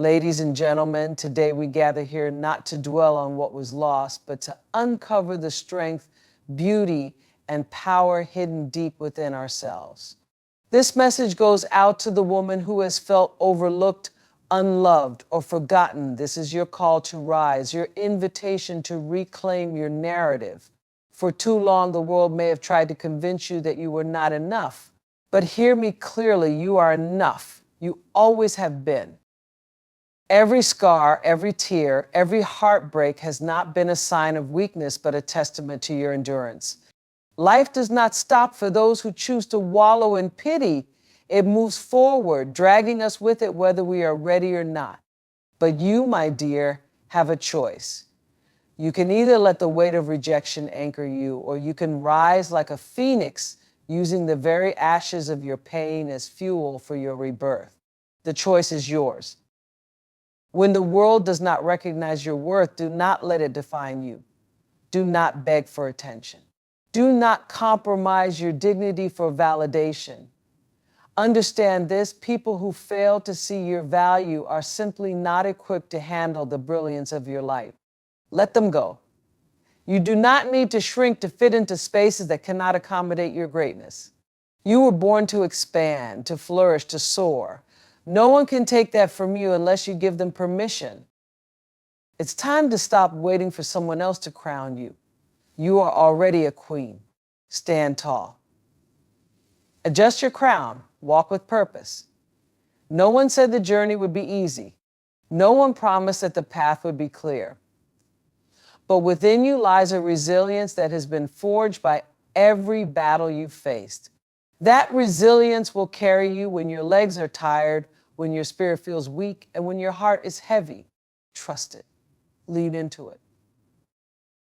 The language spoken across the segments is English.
Ladies and gentlemen, today we gather here not to dwell on what was lost, but to uncover the strength, beauty, and power hidden deep within ourselves. This message goes out to the woman who has felt overlooked, unloved, or forgotten. This is your call to rise, your invitation to reclaim your narrative. For too long, the world may have tried to convince you that you were not enough. But hear me clearly, you are enough. You always have been. Every scar, every tear, every heartbreak has not been a sign of weakness, but a testament to your endurance. Life does not stop for those who choose to wallow in pity. It moves forward, dragging us with it whether we are ready or not. But you, my dear, have a choice. You can either let the weight of rejection anchor you, or you can rise like a phoenix, using the very ashes of your pain as fuel for your rebirth. The choice is yours. When the world does not recognize your worth, do not let it define you. Do not beg for attention. Do not compromise your dignity for validation. Understand this, people who fail to see your value are simply not equipped to handle the brilliance of your life. Let them go. You do not need to shrink to fit into spaces that cannot accommodate your greatness. You were born to expand, to flourish, to soar. No one can take that from you unless you give them permission. It's time to stop waiting for someone else to crown you. You are already a queen. Stand tall. Adjust your crown. Walk with purpose. No one said the journey would be easy. No one promised that the path would be clear. But within you lies a resilience that has been forged by every battle you've faced. That resilience will carry you when your legs are tired, when your spirit feels weak, and when your heart is heavy. Trust it. Lean into it.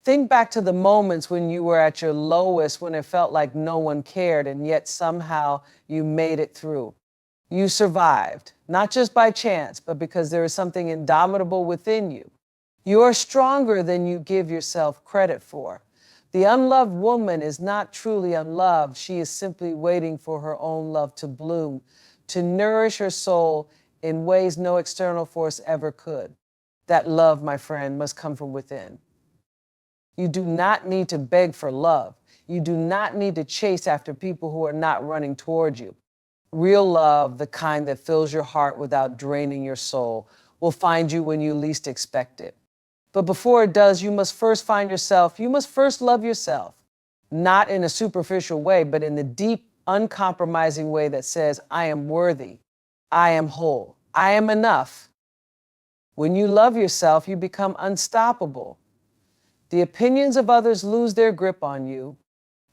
Think back to the moments when you were at your lowest, when it felt like no one cared, and yet somehow you made it through. You survived, not just by chance, but because there is something indomitable within you. You are stronger than you give yourself credit for. The unloved woman is not truly unloved. She is simply waiting for her own love to bloom, to nourish her soul in ways no external force ever could. That love, my friend, must come from within. You do not need to beg for love. You do not need to chase after people who are not running toward you. Real love, the kind that fills your heart without draining your soul, will find you when you least expect it. But before it does, you must first find yourself. You must first love yourself, not in a superficial way, but in the deep, uncompromising way that says, I am worthy, I am whole, I am enough. When you love yourself, you become unstoppable. The opinions of others lose their grip on you.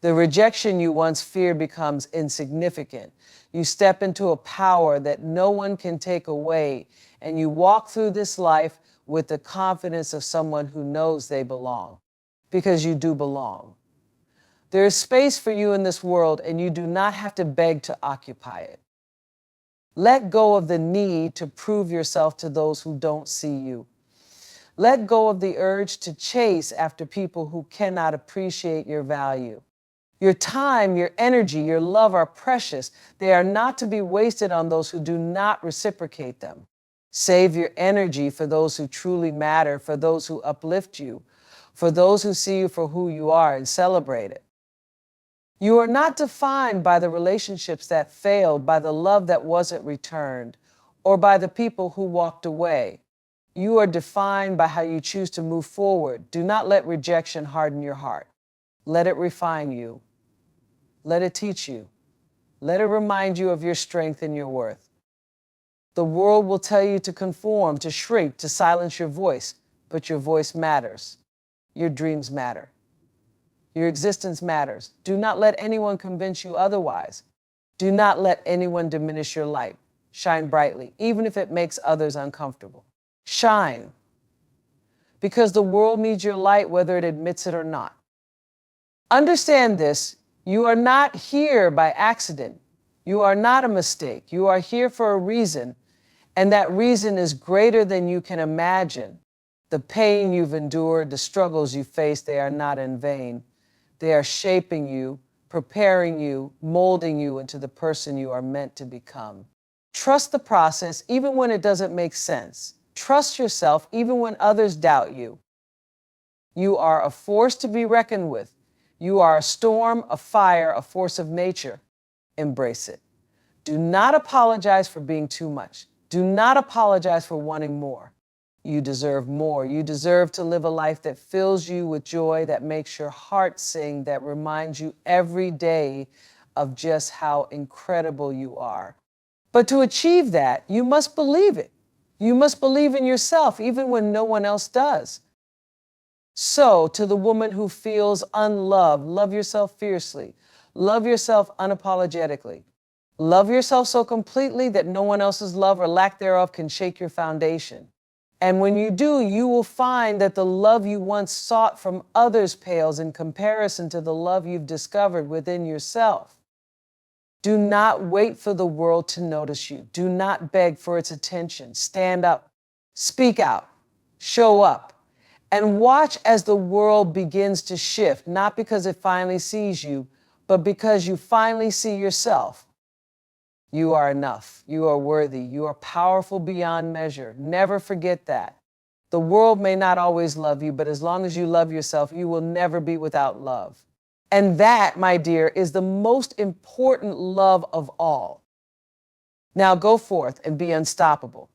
The rejection you once feared becomes insignificant. You step into a power that no one can take away, and you walk through this life with the confidence of someone who knows they belong, because you do belong. There is space for you in this world, and you do not have to beg to occupy it. Let go of the need to prove yourself to those who don't see you. Let go of the urge to chase after people who cannot appreciate your value. Your time, your energy, your love are precious. They are not to be wasted on those who do not reciprocate them. Save your energy for those who truly matter, for those who uplift you, for those who see you for who you are and celebrate it. You are not defined by the relationships that failed, by the love that wasn't returned, or by the people who walked away. You are defined by how you choose to move forward. Do not let rejection harden your heart. Let it refine you. Let it teach you. Let it remind you of your strength and your worth. The world will tell you to conform, to shrink, to silence your voice, but your voice matters. Your dreams matter. Your existence matters. Do not let anyone convince you otherwise. Do not let anyone diminish your light. Shine brightly, even if it makes others uncomfortable. Shine, because the world needs your light whether it admits it or not. Understand this, you are not here by accident. You are not a mistake. You are here for a reason, and that reason is greater than you can imagine. The pain you've endured, the struggles you faced, they are not in vain. They are shaping you, preparing you, molding you into the person you are meant to become. Trust the process even when it doesn't make sense. Trust yourself even when others doubt you. You are a force to be reckoned with. You are a storm, a fire, a force of nature. Embrace it. Do not apologize for being too much. Do not apologize for wanting more. You deserve more. You deserve to live a life that fills you with joy, that makes your heart sing, that reminds you every day of just how incredible you are. But to achieve that, you must believe it. You must believe in yourself, even when no one else does. So, to the woman who feels unloved, love yourself fiercely. Love yourself unapologetically. Love yourself so completely that no one else's love or lack thereof can shake your foundation. And when you do, you will find that the love you once sought from others pales in comparison to the love you've discovered within yourself. Do not wait for the world to notice you. Do not beg for its attention. Stand up, speak out, show up, and watch as the world begins to shift, not because it finally sees you, but because you finally see yourself. You are enough. You are worthy. You are powerful beyond measure. Never forget that. The world may not always love you, but as long as you love yourself, you will never be without love. And that, my dear, is the most important love of all. Now go forth and be unstoppable.